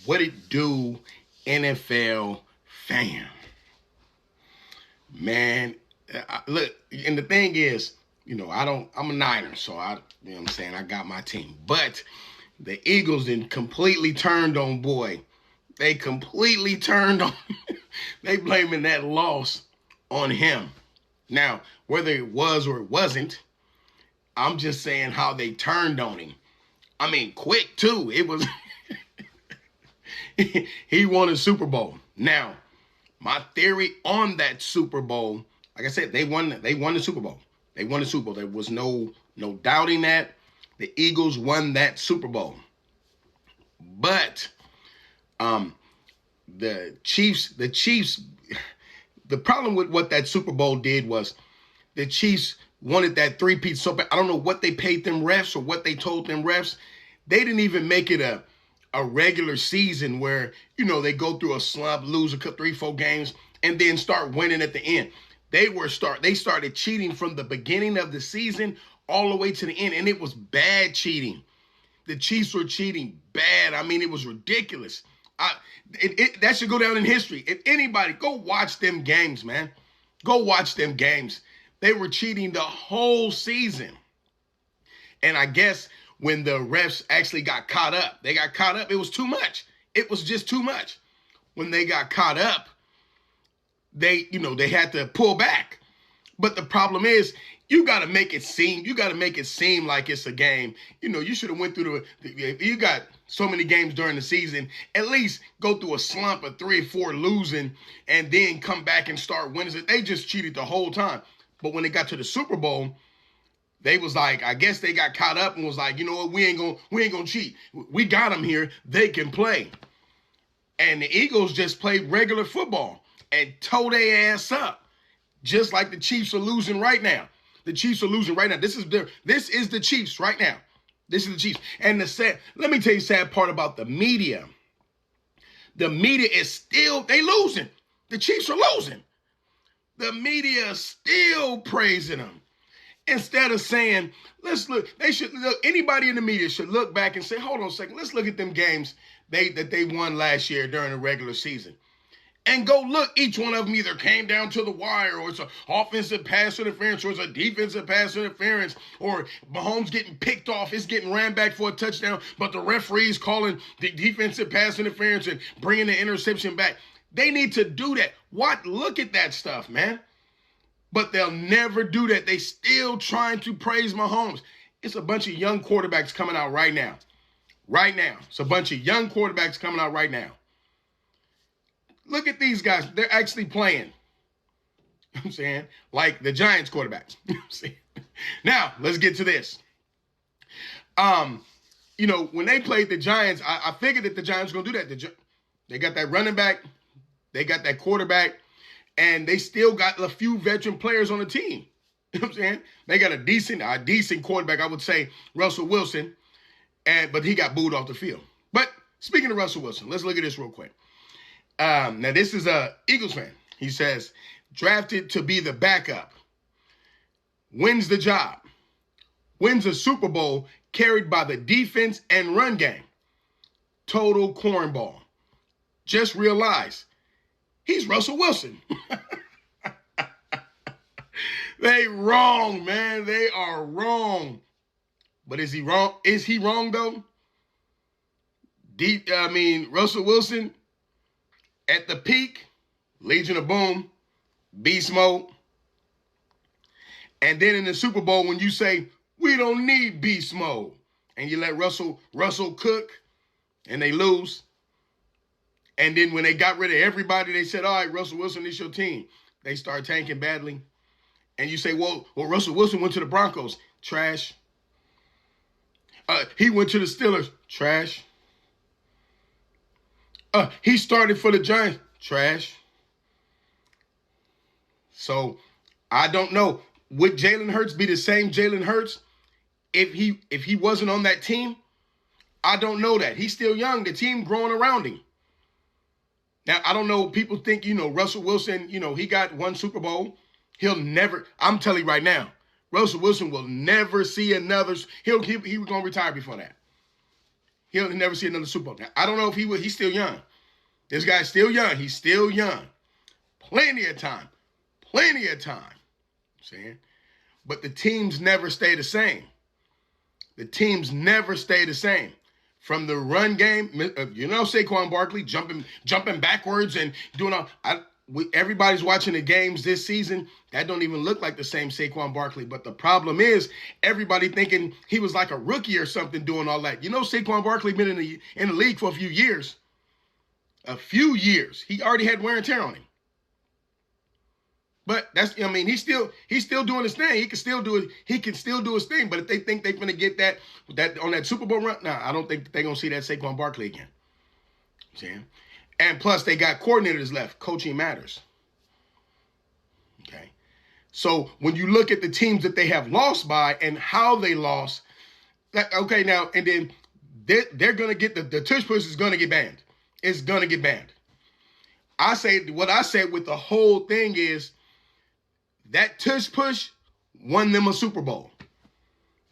What it do, NFL fam? Man, look, and the thing is, I'm a Niner, so what I'm saying, I got my team. But the Eagles then completely turned on boy. They completely turned on, they blaming that loss on him. Now, whether it was or it wasn't, I'm just saying how they turned on him. I mean, quick too. It was, he won a Super Bowl. Now, my theory on that Super Bowl, like I said, they won the Super Bowl. They won the Super Bowl. There was no doubting that. The Eagles won that Super Bowl. But the Chiefs, the problem with what that Super Bowl did was the Chiefs wanted that three-peat so bad. I don't know what they paid them refs or what they told them refs. They didn't even make it a regular season where, they go through a slump, lose 3-4 games, and then start winning at the end. They started cheating from the beginning of the season all the way to the end, and it was bad cheating. The Chiefs were cheating bad. I mean, it was ridiculous. That should go down in history. If anybody, go watch them games, man. Go watch them games. They were cheating the whole season. And I guess when the refs actually got caught up, it was too much. It was just too much. When they got caught up, they had to pull back. But the problem is, you got to make it seem like it's a game. You should have went through if you got so many games during the season, at least go through a slump of 3 or 4 losing and then come back and start winning. They just cheated the whole time. But when they got to the Super Bowl, they was like, I guess they got caught up and was like, you know what, we ain't gonna cheat. We got them here. They can play. And the Eagles just played regular football and tore their ass up, just like the Chiefs are losing right now. The Chiefs are losing right now. This is the Chiefs right now. This is the Chiefs. And let me tell you the sad part about the media. The media is still, they losing. The Chiefs are losing. The media is still praising them. Instead of saying, let's look, anybody in the media should look back and say, hold on a second, let's look at them games that they won last year during the regular season. And go look, each one of them either came down to the wire, or it's an offensive pass interference, or it's a defensive pass interference, or Mahomes getting picked off, it's getting ran back for a touchdown, but the referee's calling the defensive pass interference and bringing the interception back. They need to do that. Look at that stuff, man. But they'll never do that. They still trying to praise Mahomes. It's a bunch of young quarterbacks coming out right now. Right now. It's a bunch of young quarterbacks coming out right now. Look at these guys. They're actually playing. You know what I'm saying? Like the Giants quarterbacks. You know what I'm saying? Now, let's get to this. When they played the Giants, I figured that the Giants were going to do that. They got that running back. They got that quarterback. And they still got a few veteran players on the team. You know what I'm saying? They got a decent quarterback, I would say, Russell Wilson. But he got booed off the field. But speaking of Russell Wilson, let's look at this real quick. Now, this is a Eagles fan. He says, drafted to be the backup. Wins the job. Wins a Super Bowl carried by the defense and run game. Total cornball. Just realize he's Russell Wilson. They wrong, man. They are wrong. But is he wrong? Is he wrong, though? Russell Wilson, at the peak, Legion of Boom, beast mode. And then in the Super Bowl, when you say, we don't need beast mode, and you let Russell cook, and they lose. And then when they got rid of everybody, they said, all right, Russell Wilson is your team. They start tanking badly. And you say, well, Russell Wilson went to the Broncos. Trash. He went to the Steelers. Trash. He started for the Giants. Trash. So, I don't know. Would Jalen Hurts be the same Jalen Hurts if he wasn't on that team? I don't know that. He's still young. The team growing around him. Now, I don't know. People think, Russell Wilson, he got one Super Bowl. He'll never, I'm telling you right now, Russell Wilson will never see another. He was going to retire before that. he'll never see another Super Bowl. Now, I don't know if he will. He's still young. This guy's still young. He's still young. Plenty of time. Plenty of time. You know what I'm saying? But the teams never stay the same. The teams never stay the same. From the run game, you know, Saquon Barkley jumping backwards and doing all. Everybody's watching the games this season. That don't even look like the same Saquon Barkley. But the problem is, everybody thinking he was like a rookie or something doing all that. You know, Saquon Barkley been in the league for a few years. A few years. He already had wear and tear on him. But he's still doing his thing. He can still do it. He can still do his thing. But if they think they're gonna get that on that Super Bowl run, I don't think they're gonna see that Saquon Barkley again. See? And plus, they got coordinators left. Coaching matters. Okay. So when you look at the teams that they have lost by and how they lost, okay, now and then they're gonna get the tush push is gonna get banned. It's gonna get banned. What I said with the whole thing is, that tush push won them a Super Bowl.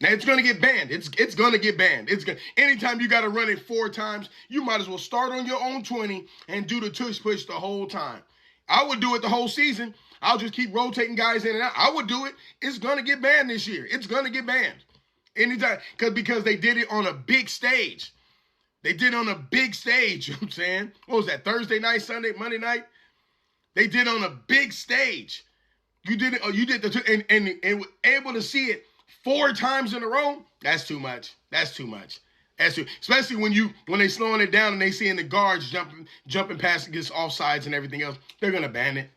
Now it's gonna get banned. It's gonna get banned. Anytime you gotta run it 4 times, you might as well start on your own 20 and do the tush push the whole time. I would do it the whole season. I'll just keep rotating guys in and out. I would do it. It's gonna get banned this year. It's gonna get banned. Anytime because they did it on a big stage. They did it on a big stage. You know what I'm saying? What was that? Thursday night, Sunday, Monday night? They did it on a big stage. You did it, you did and able to see it 4 times in a row. That's too much. That's too much. Especially when they slowing it down and they seeing the guards jumping past against offsides and everything else. They're gonna ban it.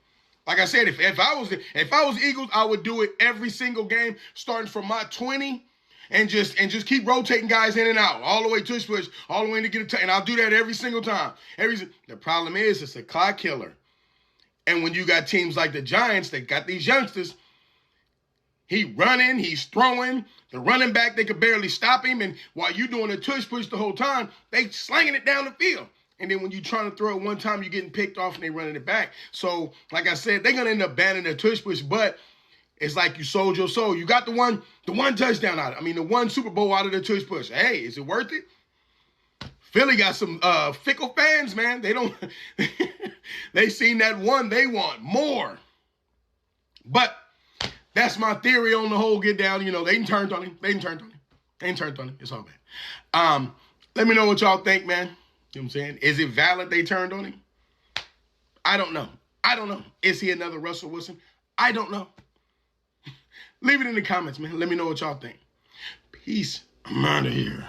Like I said, if I was Eagles, I would do it every single game, starting from my 20, and just keep rotating guys in and out, all the way tush push, all the way to get and I'll do that every single time. The problem is it's a clock killer. And when you got teams like the Giants that got these youngsters, he running, he's throwing. The running back, they could barely stop him. And while you doing a tush push the whole time, they slinging it down the field. And then when you trying to throw it one time, you're getting picked off and they running it back. So, like I said, they're going to end up banning the tush push. But it's like you sold your soul. You got the one touchdown out of it. The one Super Bowl out of the tush push. Hey, is it worth it? Philly got some fickle fans, man. They seen that one, they want more. But that's my theory on the whole get down. You know, they turned on him. It's all bad. Let me know what y'all think, man. You know what I'm saying? Is it valid they turned on him? I don't know. Is he another Russell Wilson? I don't know. Leave it in the comments, man. Let me know what y'all think. Peace. I'm out of here.